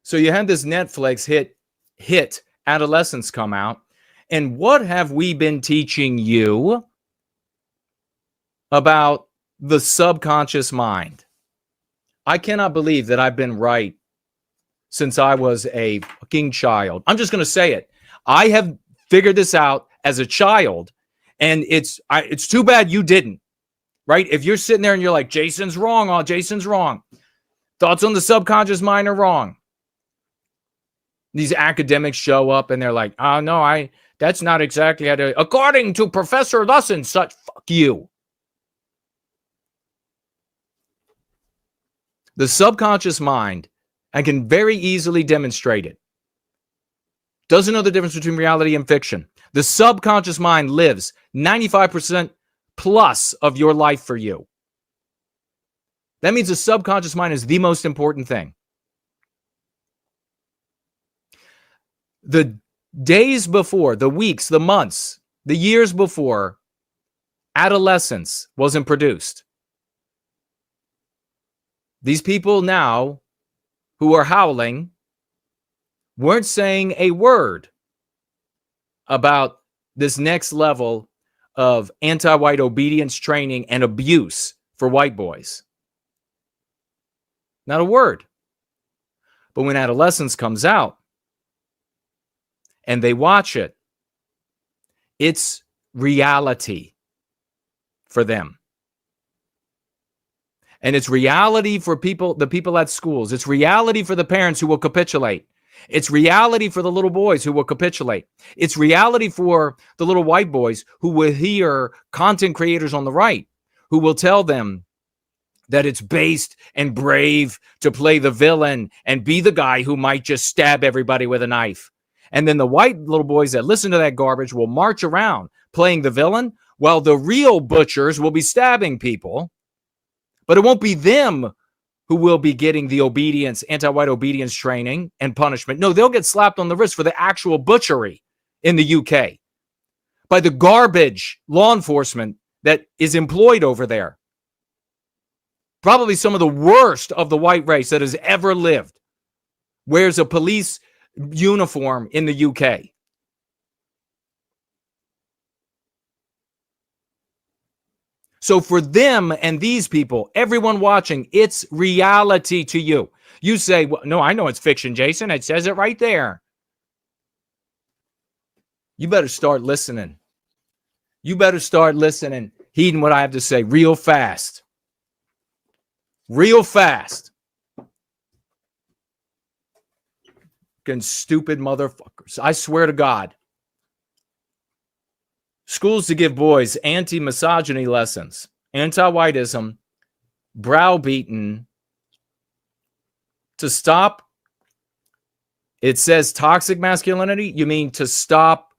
So you had this Netflix hit Adolescence come out. And what have we been teaching you about the subconscious mind? I cannot believe that I've been right since I was a fucking child. I'm just going to say it. I have figured this out as a child, and it's too bad you didn't, right? If you're sitting there and you're like, Jason's wrong, Jason's wrong. Thoughts on the subconscious mind are wrong. These academics show up and they're like, oh, no, that's not exactly how to, according to Professor thus and such, fuck you. The subconscious mind, I can very easily demonstrate it, doesn't know the difference between reality and fiction. The subconscious mind lives 95% plus of your life for you. That means the subconscious mind is the most important thing. The days before, the weeks, the months, the years before Adolescence wasn't produced, these people now who are howling weren't saying a word about this next level of anti-white obedience training and abuse for white boys. Not a word. But when Adolescence comes out and they watch it, it's reality for them. And it's reality for the people at schools. It's reality for the parents who will capitulate. It's reality for the little boys who will capitulate. It's reality for the little white boys who will hear content creators on the right who will tell them that it's based and brave to play the villain and be the guy who might just stab everybody with a knife. And then the white little boys that listen to that garbage will march around playing the villain while the real butchers will be stabbing people. But it won't be them who will be getting the anti-white obedience training and punishment. No, they'll get slapped on the wrist for the actual butchery in the UK by the garbage law enforcement that is employed over there. Probably some of the worst of the white race that has ever lived wears a police uniform in the UK. So for them and these people, everyone watching, it's reality to you. You say, well, no, I know it's fiction, Jason. It says it right there. You better start listening. You better start listening, heeding what I have to say real fast. Real fast. Fucking stupid motherfuckers. I swear to God. Schools to give boys anti-misogyny lessons, anti-whiteism, browbeaten, to stop, it says toxic masculinity. You mean to stop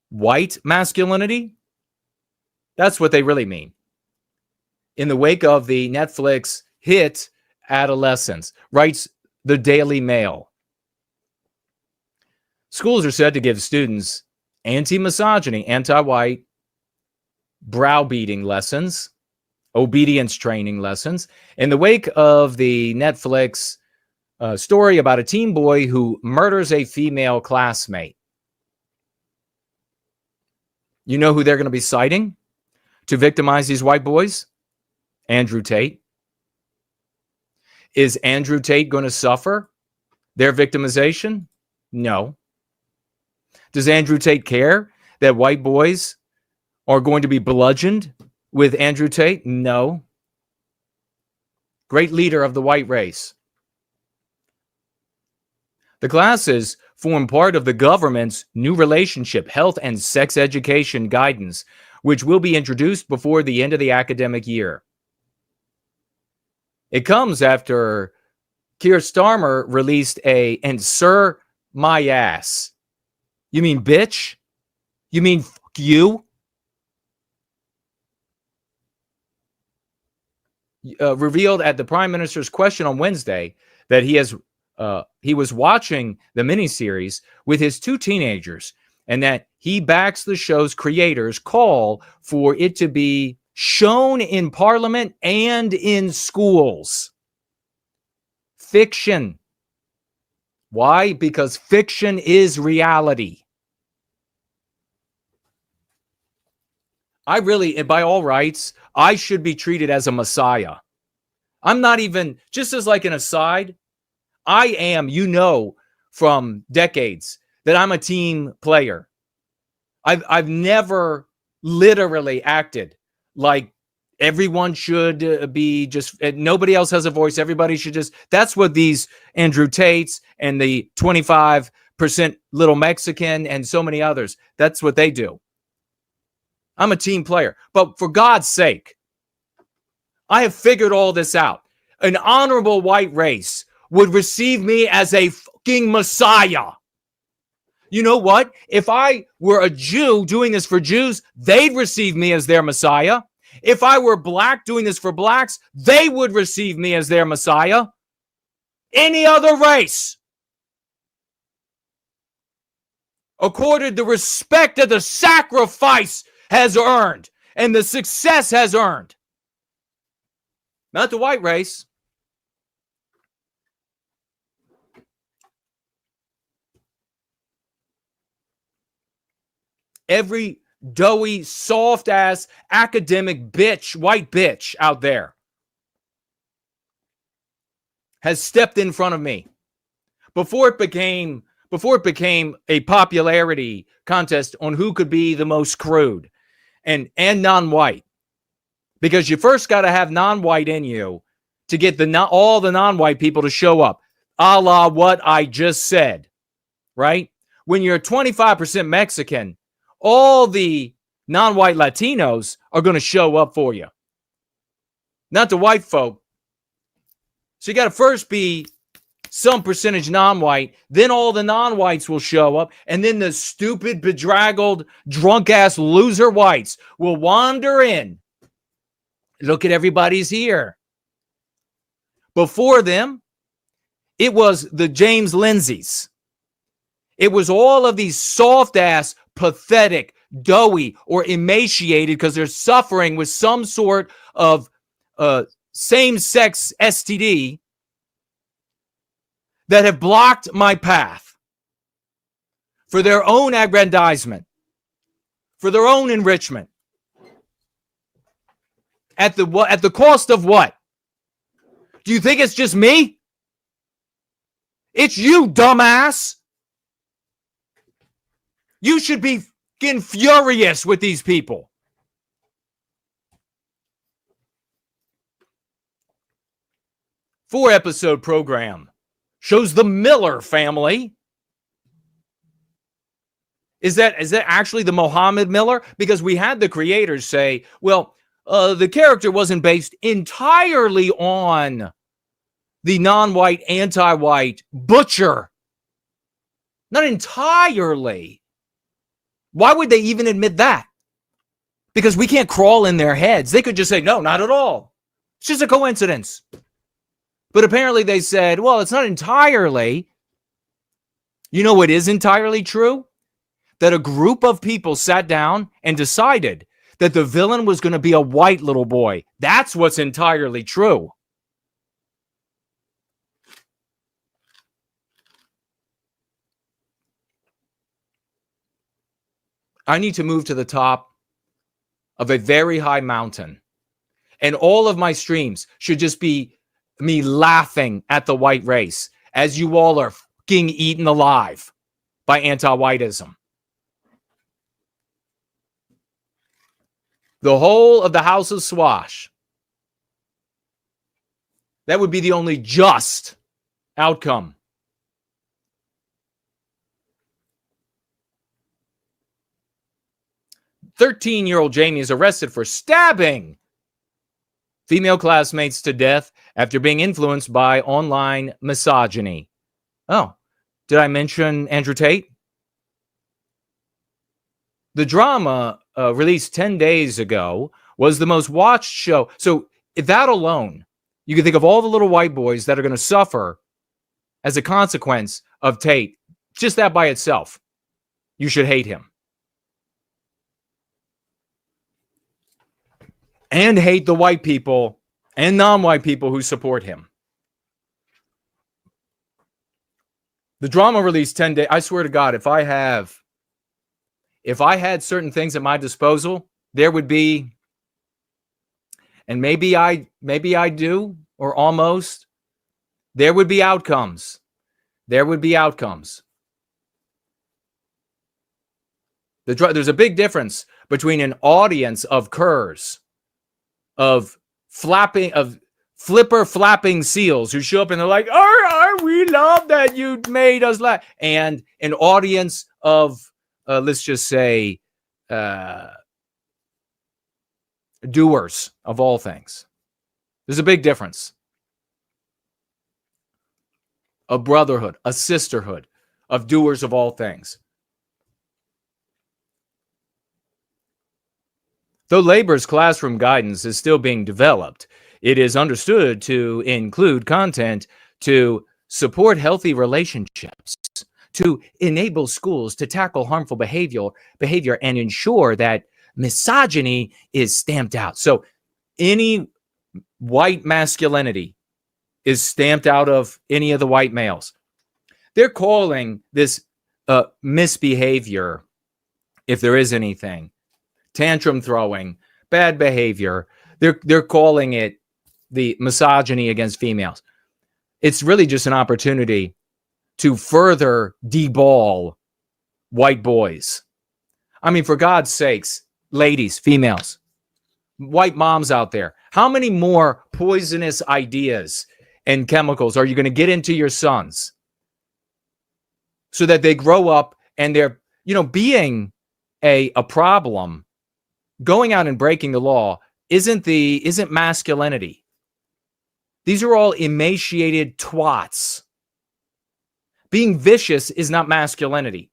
white masculinity? That's what they really mean. In the wake of the Netflix hit Adolescence, writes the Daily Mail. Schools are said to give students anti-misogyny, anti-white, browbeating lessons, obedience training lessons, in the wake of the Netflix story about a teen boy who murders a female classmate. You know who they're going to be citing to victimize these white boys? Andrew Tate. Is Andrew Tate going to suffer their victimization? No. Does Andrew Tate care that white boys are going to be bludgeoned with Andrew Tate? No. Great leader of the white race. The classes form part of the government's new relationship, health, and sex education guidance, which will be introduced before the end of the academic year. It comes after Keir Starmer released and sir, my ass. You mean bitch? You mean fuck you? Revealed at the Prime Minister's question on Wednesday that he was watching the miniseries with his two teenagers and that he backs the show's creators' call for it to be shown in Parliament and in schools. Fiction. Why? Because fiction is reality. I really, by all rights, I should be treated as a messiah. I'm not even, just as like an aside, I am, from decades that I'm a team player. I've never literally acted like everyone should be just, nobody else has a voice. Everybody should just, that's what these Andrew Tates and the 25% little Mexican and so many others, that's what they do. I'm a team player. But for God's sake, I have figured all this out. An honorable white race would receive me as a fucking messiah. You know what? If I were a Jew doing this for Jews, they'd receive me as their messiah. If I were black doing this for blacks, they would receive me as their messiah. Any other race accorded the respect that the sacrifice has earned and the success has earned. Not the white race. Every doughy, soft-ass, academic bitch, white bitch out there has stepped in front of me. Before it became a popularity contest on who could be the most crude and non-white. Because you first got to have non-white in you to get all the non-white people to show up, a la what I just said, right? When you're 25% Mexican, all the non-white Latinos are going to show up for you, not the white folk. So you got to first be some percentage non-white, then all the non-whites will show up, and then the stupid, bedraggled, drunk-ass loser whites will wander in. Look at everybody's here. Before them, it was the James Lindsays. It was all of these soft-ass, pathetic, doughy, or emaciated because they're suffering with some sort of same-sex STD that have blocked my path for their own aggrandizement, for their own enrichment. At the cost of what? Do you think it's just me? It's you, dumbass. You should be fucking furious with these people. Four-episode program shows the Miller family. Is that actually the Mohammed Miller? Because we had the creators say, well, the character wasn't based entirely on the non-white, anti-white butcher. Not entirely. Why would they even admit that? Because we can't crawl in their heads. They could just say, no, not at all. It's just a coincidence. But apparently they said, well, it's not entirely. You know what is entirely true? That a group of people sat down and decided that the villain was going to be a white little boy. That's what's entirely true. I need to move to the top of a very high mountain. And all of my streams should just be me laughing at the white race as you all are fucking eaten alive by anti-whiteism. The whole of the House of Swash. That would be the only just outcome. "13-year-old Jamie is arrested for stabbing female classmates to death after being influenced by online misogyny." Oh, did I mention Andrew Tate? The drama released 10 days ago was the most watched show. So if that alone, you can think of all the little white boys that are going to suffer as a consequence of Tate. Just that by itself, you should hate him. And hate the white people and non-white people who support him. The drama release 10 days. I swear to God, if I had certain things at my disposal, there would be, and maybe I do, or almost, there would be outcomes. There would be outcomes. There's a big difference between an audience of curs, of flipper flapping seals who show up and they're like, we love that you made us laugh, and an audience of, let's just say, doers of all things. There's a big difference. A brotherhood, a sisterhood of doers of all things. Though Labor's classroom guidance is still being developed, it is understood to include content to support healthy relationships, to enable schools to tackle harmful behavior and ensure that misogyny is stamped out. So any white masculinity is stamped out of any of the white males. They're calling this misbehavior, if there is anything, tantrum throwing, bad behavior. They're calling it the misogyny against females. It's really just an opportunity to further deball white boys. I mean, for God's sakes, ladies, females, white moms out there, how many more poisonous ideas and chemicals are you going to get into your sons so that they grow up and they're, being a problem, going out and breaking the law isn't masculinity. These are all emaciated twats. Being vicious is not masculinity.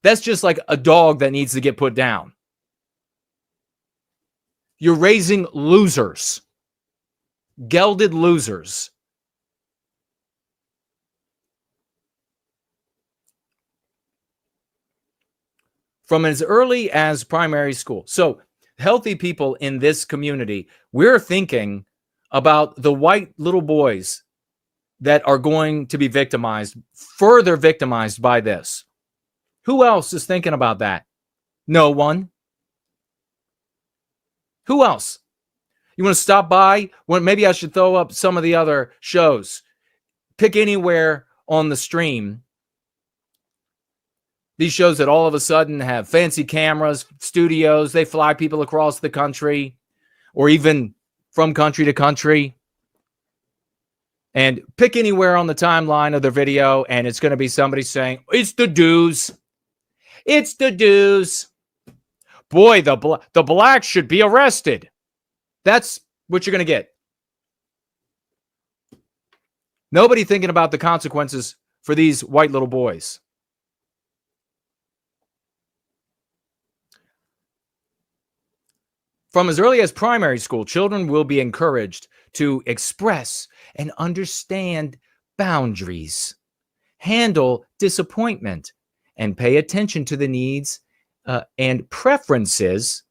That's just like a dog that needs to get put down. You're raising losers, gelded losers. From as early as primary school. So healthy people in this community, we're thinking about the white little boys that are going to be victimized, further victimized by this. Who else is thinking about that? No one. Who else? You want to stop by? Well, maybe I should throw up some of the other shows. Pick anywhere on the stream. These shows that all of a sudden have fancy cameras, studios, they fly people across the country or even from country to country. And pick anywhere on the timeline of the video and it's going to be somebody saying, it's the dudes. It's the dudes. Boy, the blacks should be arrested. That's what you're going to get. Nobody thinking about the consequences for these white little boys. From as early as primary school, children will be encouraged to express and understand boundaries, handle disappointment, and pay attention to the needs and preferences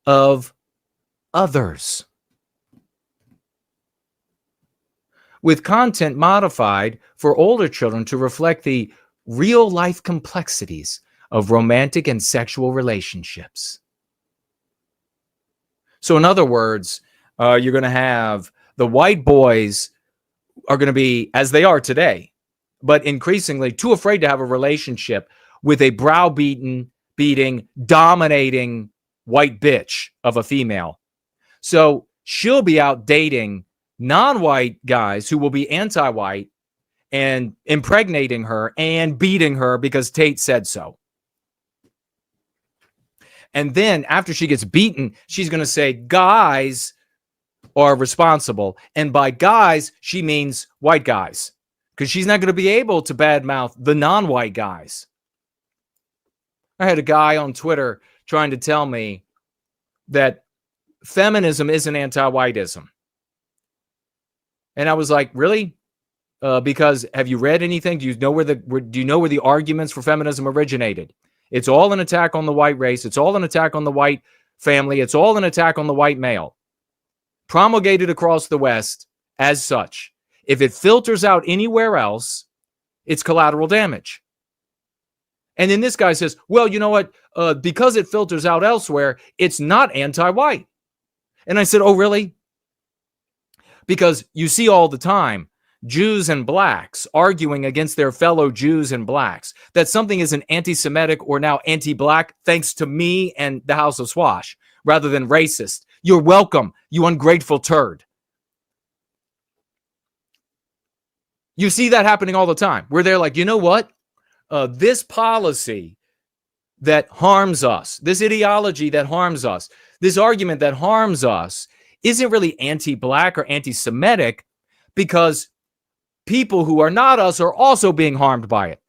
of others. With content modified for older children to reflect the real-life complexities of romantic and sexual relationships. So in other words, you're going to have the white boys are going to be, as they are today, but increasingly too afraid to have a relationship with a browbeating, dominating white bitch of a female. So she'll be out dating non-white guys who will be anti-white and impregnating her and beating her because Tate said so. And then after she gets beaten, she's going to say guys are responsible. And by guys, she means white guys. Because she's not going to be able to badmouth the non-white guys. I had a guy on Twitter trying to tell me that feminism isn't anti-whiteism. And I was like, really? Because have you read anything? Do you know where the arguments for feminism originated? It's all an attack on the white race. It's all an attack on the white family. It's all an attack on the white male. Promulgated across the West as such. If it filters out anywhere else, It's collateral damage. And then this guy says, well, you know what? Because it filters out elsewhere, it's not anti-white. And I said, oh, really? Because you see all the time Jews and blacks arguing against their fellow Jews and blacks that something is an anti-Semitic or now anti-black thanks to me and the House of Swash rather than racist. You're welcome, you ungrateful turd. You see that happening all the time where they're like, you know what? This policy that harms us, this ideology that harms us, this argument that harms us isn't really anti-black or anti-Semitic because people who are not us are also being harmed by it.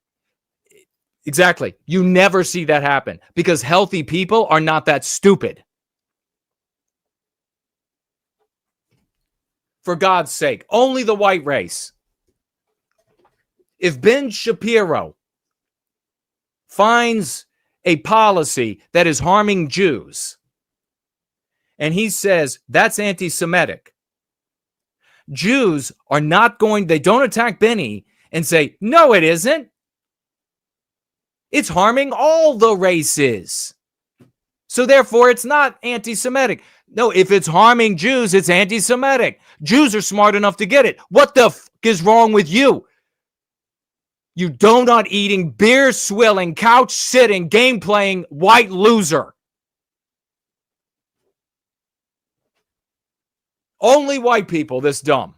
Exactly. You never see that happen because healthy people are not that stupid. For God's sake, only the white race. If Ben Shapiro finds a policy that is harming Jews and he says that's anti-Semitic, Jews are not going, they don't attack Benny and say, no, it isn't. It's harming all the races. So therefore, it's not anti-Semitic. No, if it's harming Jews, it's anti-Semitic. Jews are smart enough to get it. What the f is wrong with you? You donut eating, beer swilling, couch sitting, game playing white loser. Only white people this dumb.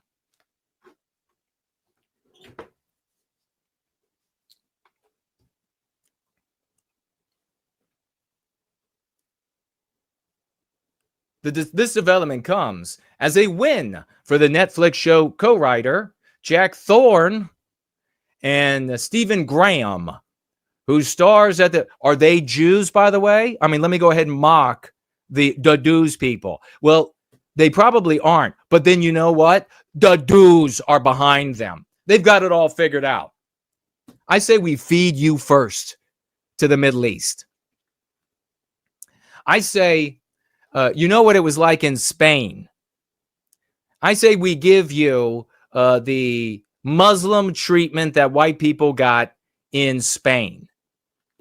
This development comes as a win for the Netflix show co-writer Jack Thorne and Stephen Graham, who stars at the... Are they Jews, by the way? I mean, let me go ahead and mock the Jews people. Well, they probably aren't. But then you know what? The Jews are behind them. They've got it all figured out. I say we feed you first to the Middle East. I say... you know what it was like in Spain. I say we give you the Muslim treatment that white people got in Spain.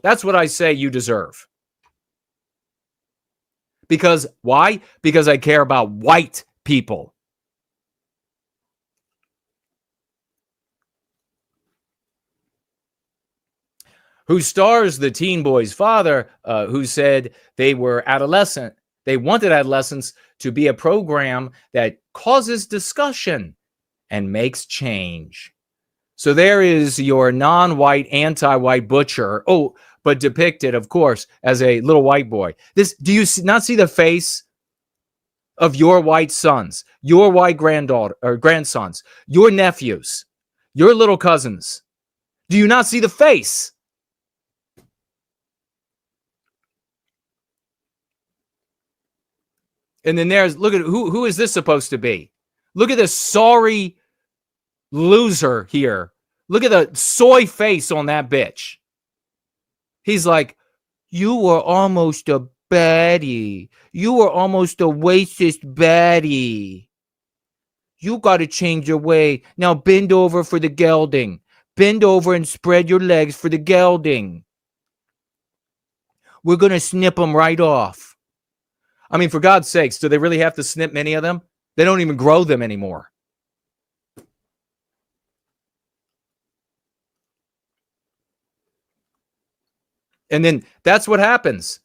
That's what I say you deserve. Because why? Because I care about white people. Who stars the teen boy's father, who said they were adolescent. They wanted adolescents to be a program that causes discussion and makes change. So there is your non-white, anti-white butcher. Oh, but depicted, of course, as a little white boy. This, do you not see the face of your white sons, your white granddaughter or grandsons, your nephews, your little cousins? Do you not see the face? And then there's, look at who is this supposed to be? Look at this sorry loser here. Look at the soy face on that bitch. He's like, you were almost a baddie. You were almost a racist baddie. You got to change your way. Now bend over for the gelding. Bend over and spread your legs for the gelding. We're going to snip them right off. I mean, for God's sakes, do they really have to snip many of them? They don't even grow them anymore. And then that's what happens.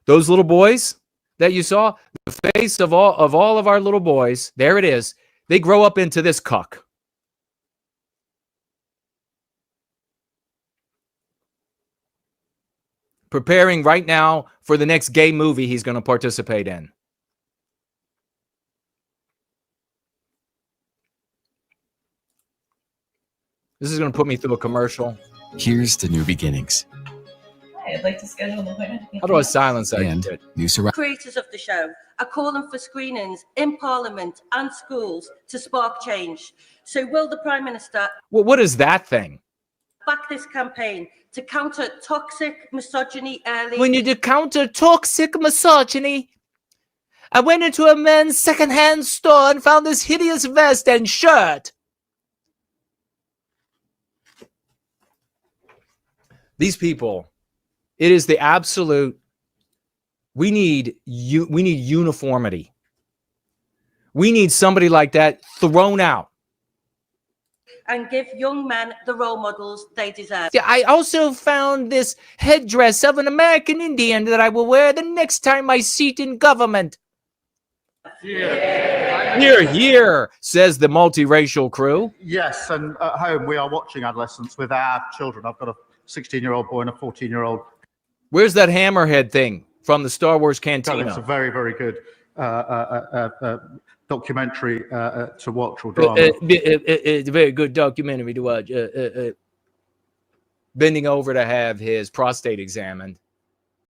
Those little boys that you saw, the face of all of our little boys, there it is. They grow up into this cuck. Preparing right now for the next gay movie he's going to participate in. This is going to put me through a commercial. Here's to new beginnings. Hi, I'd like to schedule an appointment. How do I silence that? And new surroundings. Creators of the show are calling for screenings in Parliament and schools to spark change. So will the Prime Minister... Well, what is that thing? ...back this campaign to counter toxic misogyny early? When you do counter toxic misogyny, I went into a men's secondhand store and found this hideous vest and shirt. These people, it is the absolute. We need uniformity. We need somebody like that thrown out. And give young men the role models they deserve. Yeah, I also found this headdress of an American Indian that I will wear the next time I sit in government. Hear, hear, says the multiracial crew. Yes, and at home we are watching adolescents with our children. I've got a 16-year-old boy and a 14-year-old. Where's that hammerhead thing from the Star Wars It's a Cantina? very, very good documentary to watch or drama. It's a very good documentary to watch. Bending over to have his prostate examined.